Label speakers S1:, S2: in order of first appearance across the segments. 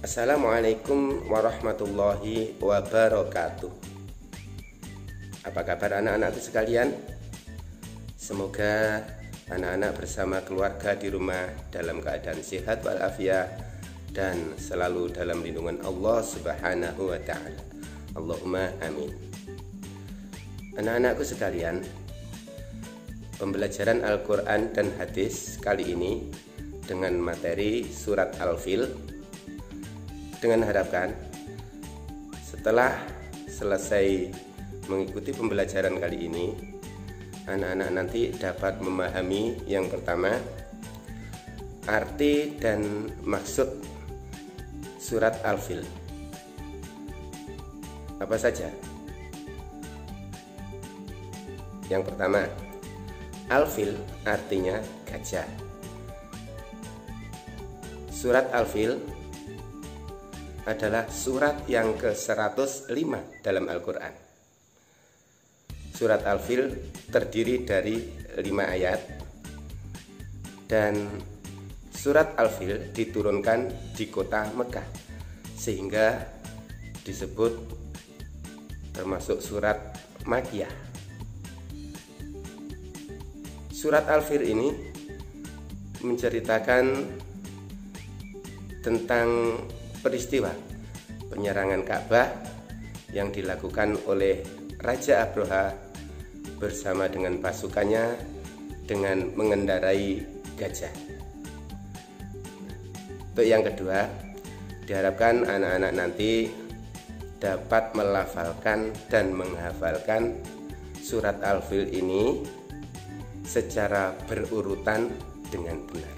S1: Assalamualaikum warahmatullahi wabarakatuh. Apa kabar anak-anakku sekalian? Semoga anak-anak bersama keluarga di rumah dalam keadaan sehat walafiat dan selalu dalam lindungan Allah Subhanahu wa ta'ala. Allahumma amin. Anak-anakku sekalian, pembelajaran Al-Quran dan hadis kali ini dengan materi surat Al-Fil, dengan harapan setelah selesai mengikuti pembelajaran kali ini, anak-anak nanti dapat memahami yang pertama, arti dan maksud surat Al-Fil. Apa saja? Yang pertama, Al-Fil artinya gajah. Surat Al-Fil adalah surat yang ke-105 dalam Al-Quran. Surat Al-Fil terdiri dari 5 ayat, dan surat Al-Fil diturunkan di kota Mekah, sehingga disebut termasuk surat Makkiyah. Surat Al-Fil ini menceritakan tentang peristiwa penyerangan Ka'bah yang dilakukan oleh Raja Abraha bersama dengan pasukannya dengan mengendarai gajah. Untuk yang kedua, diharapkan anak-anak nanti dapat melafalkan dan menghafalkan surat Al-Fil ini secara berurutan dengan benar.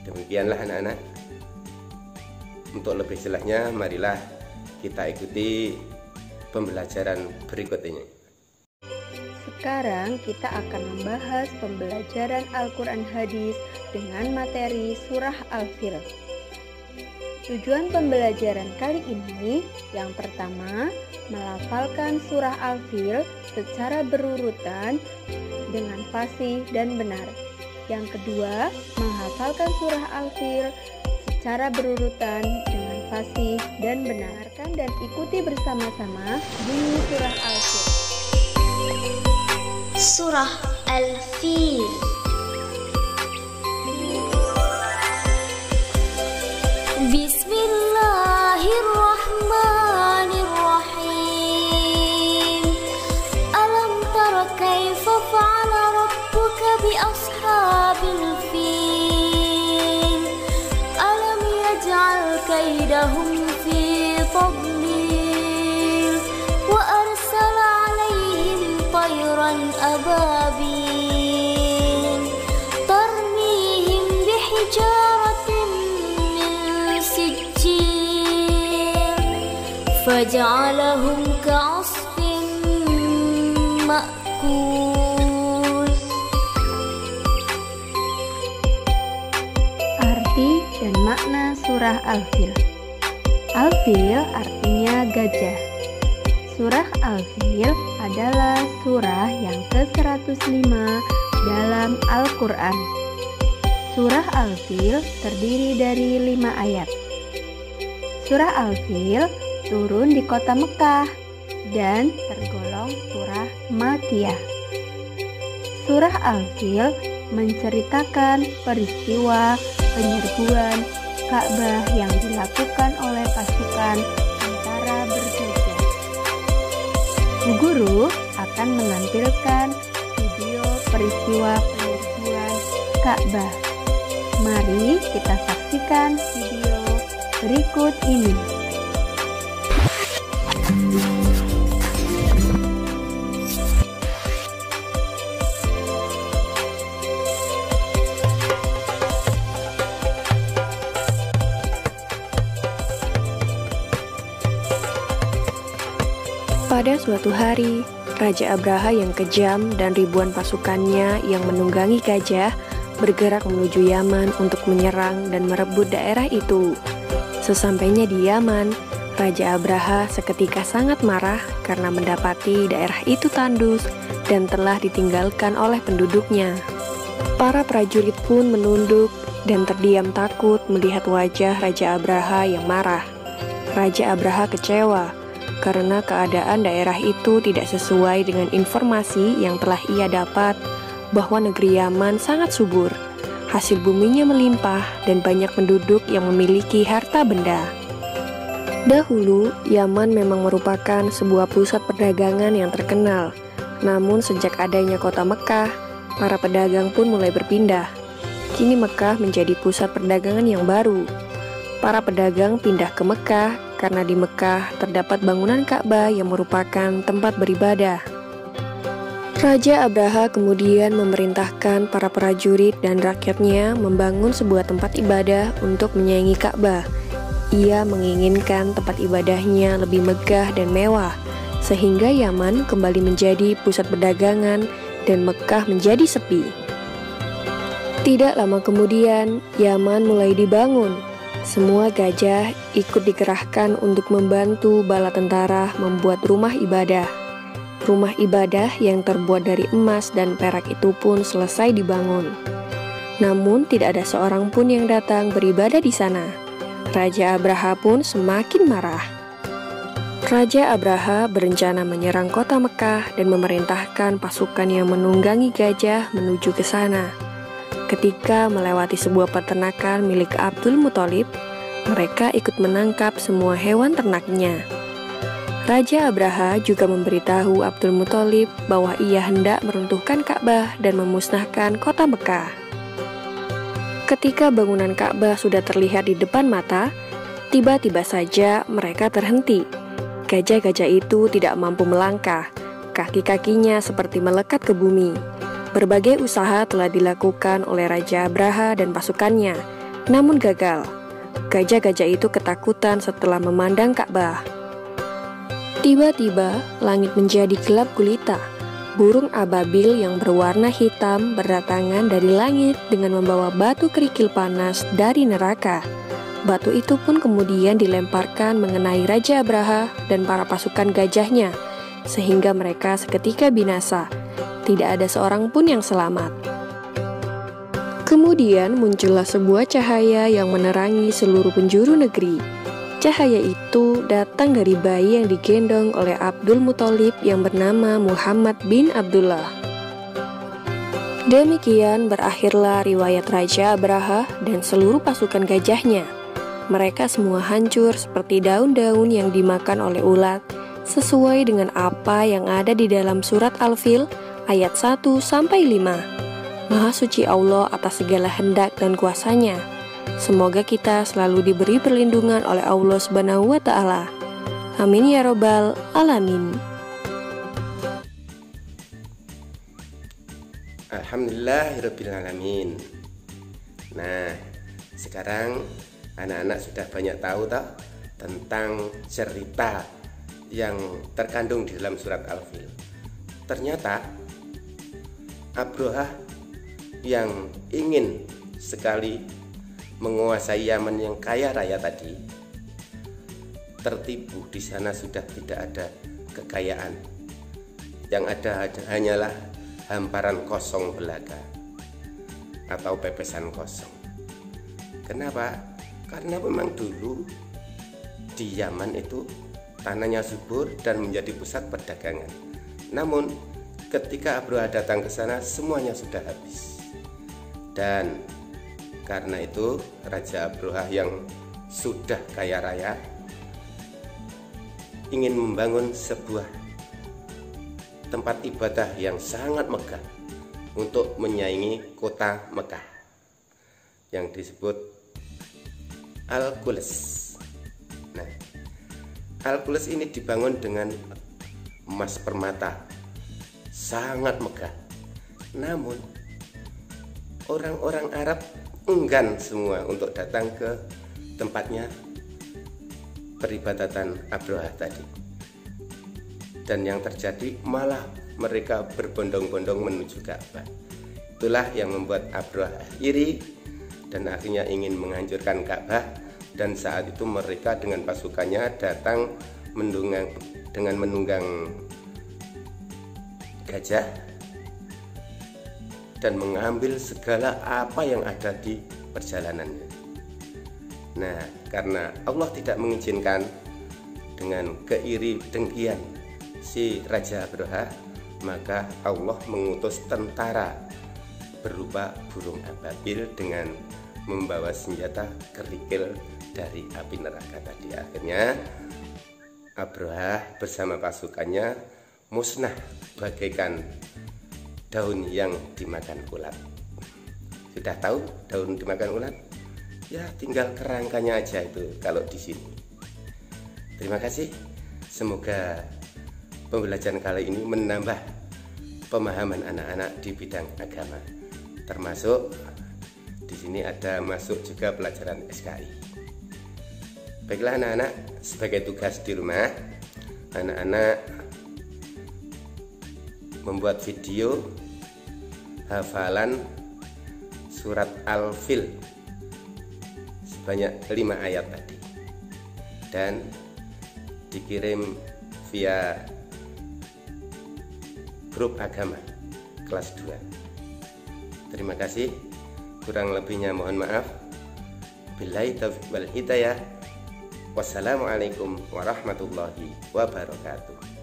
S1: Demikianlah anak-anak. Untuk lebih jelasnya, marilah kita ikuti pembelajaran berikut ini.
S2: Sekarang kita akan membahas pembelajaran Al-Quran hadis dengan materi surah Al-Fil. Tujuan pembelajaran kali ini, yang pertama, melafalkan surah Al-Fil secara berurutan dengan fasih dan benar. Yang kedua, menghafalkan surah Al-Fil secara berurutan dengan fasih dan benar. Dan ikuti bersama-sama bunyi surah Al-Fil.
S3: Surah Al-Fil. Bismillahirrahmanirrahim. Alam tara kaifa fa'ala rabbuka bi ashabil fil. Alam yaj'al kaidahum fi tadlil wa arsala 'alaihim tayran ababil tarmihim bihijaratin min sijil faj'alahum ka'asfin ma'kul.
S2: Arti dan makna surah Al-Fil. Al-Fil artinya gajah. Surah Al-Fil adalah surah yang ke-105 dalam Al-Quran. Surah Al-Fil terdiri dari 5 ayat. Surah Al-Fil turun di kota Mekah dan tergolong surah Makkiyah. Surah Al-Fil menceritakan peristiwa penyerbuan Ka'bah yang dilakukan oleh pasukan tentara bergajah. Bu Guru akan menampilkan video peristiwa penyerbuan Ka'bah. Mari kita saksikan video berikut ini.
S4: Pada suatu hari, Raja Abraha yang kejam dan ribuan pasukannya yang menunggangi gajah bergerak menuju Yaman untuk menyerang dan merebut daerah itu. Sesampainya di Yaman, Raja Abraha seketika sangat marah karena mendapati daerah itu tandus dan telah ditinggalkan oleh penduduknya. Para prajurit pun menunduk dan terdiam takut melihat wajah Raja Abraha yang marah. Raja Abraha kecewa karena keadaan daerah itu tidak sesuai dengan informasi yang telah ia dapat bahwa negeri Yaman sangat subur, hasil buminya melimpah dan banyak penduduk yang memiliki harta benda. Dahulu, Yaman memang merupakan sebuah pusat perdagangan yang terkenal. Namun sejak adanya kota Mekah, para pedagang pun mulai berpindah. Kini Mekah menjadi pusat perdagangan yang baru. Para pedagang pindah ke Mekah karena di Mekah terdapat bangunan Ka'bah yang merupakan tempat beribadah. Raja Abraha kemudian memerintahkan para prajurit dan rakyatnya membangun sebuah tempat ibadah untuk menyaingi Ka'bah. Ia menginginkan tempat ibadahnya lebih megah dan mewah, sehingga Yaman kembali menjadi pusat perdagangan dan Mekah menjadi sepi. Tidak lama kemudian, Yaman mulai dibangun. Semua gajah ikut dikerahkan untuk membantu bala tentara membuat rumah ibadah. Rumah ibadah yang terbuat dari emas dan perak itu pun selesai dibangun. Namun tidak ada seorang pun yang datang beribadah di sana. Raja Abraha pun semakin marah. Raja Abraha berencana menyerang kota Mekah dan memerintahkan pasukan yang menunggangi gajah menuju ke sana. Ketika melewati sebuah peternakan milik Abdul Muthalib, mereka ikut menangkap semua hewan ternaknya. Raja Abraha juga memberitahu Abdul Muthalib bahwa ia hendak meruntuhkan Ka'bah dan memusnahkan kota Mekah. Ketika bangunan Ka'bah sudah terlihat di depan mata, tiba-tiba saja mereka terhenti. Gajah-gajah itu tidak mampu melangkah, kaki-kakinya seperti melekat ke bumi. Berbagai usaha telah dilakukan oleh Raja Abraha dan pasukannya, namun gagal. Gajah-gajah itu ketakutan setelah memandang Ka'bah. Tiba-tiba, langit menjadi gelap gulita. Burung ababil yang berwarna hitam berdatangan dari langit dengan membawa batu kerikil panas dari neraka. Batu itu pun kemudian dilemparkan mengenai Raja Abraha dan para pasukan gajahnya, sehingga mereka seketika binasa. Tidak ada seorang pun yang selamat. Kemudian muncullah sebuah cahaya yang menerangi seluruh penjuru negeri. Cahaya itu datang dari bayi yang digendong oleh Abdul Muthalib yang bernama Muhammad bin Abdullah. Demikian berakhirlah riwayat Raja Abraha dan seluruh pasukan gajahnya. Mereka semua hancur seperti daun-daun yang dimakan oleh ulat, sesuai dengan apa yang ada di dalam surat Al-Fil ayat 1-5. Maha suci Allah atas segala hendak dan kuasanya. Semoga kita selalu diberi perlindungan oleh Allah Subhanahu wa Ta'ala. Amin ya Rabbal Alamin.
S1: Alhamdulillahirabbil alamin. Nah, sekarang anak-anak sudah banyak tahu toh tentang cerita yang terkandung di dalam surat Al-Fil. Ternyata Abraha yang ingin sekali menguasai Yaman yang kaya raya tadi tertipu. Di sana sudah tidak ada kekayaan, yang ada hanyalah hamparan kosong belaka atau pepesan kosong. Kenapa? Karena memang dulu di Yaman itu tanahnya subur dan menjadi pusat perdagangan. Namun ketika Abraha datang ke sana, semuanya sudah habis. Dan karena itu Raja Abraha yang sudah kaya raya ingin membangun sebuah tempat ibadah yang sangat megah untuk menyaingi kota Mekah yang disebut Al-Quds. Nah, Al-Quds ini dibangun dengan emas permata, sangat megah. Namun orang-orang Arab enggan semua untuk datang ke tempatnya peribadatan Abraha tadi. Dan yang terjadi malah mereka berbondong-bondong menuju Ka'bah. Itulah yang membuat Abraha iri dan akhirnya ingin menghancurkan Ka'bah. Dan saat itu mereka dengan pasukannya datang dengan menunggang gajah dan mengambil segala apa yang ada di perjalanannya. Nah, karena Allah tidak mengizinkan dengan keiri dengkian si Raja Abraha, maka Allah mengutus tentara berupa burung ababil dengan membawa senjata kerikil dari api neraka tadi. Akhirnya Abraha bersama pasukannya musnah bagaikan daun yang dimakan ulat. Sudah tahu daun dimakan ulat? Ya tinggal kerangkanya aja itu kalau di sini. Terima kasih. Semoga pembelajaran kali ini menambah pemahaman anak-anak di bidang agama. Termasuk di sini ada masuk juga pelajaran SKI. Baiklah anak-anak, sebagai tugas di rumah, anak-anak membuat video hafalan surat Al-Fil sebanyak 5 ayat tadi dan dikirim via grup agama kelas 2. Terima kasih, kurang lebihnya mohon maaf. Billahi taufiq wal hidayah. Wassalamualaikum warahmatullahi wabarakatuh.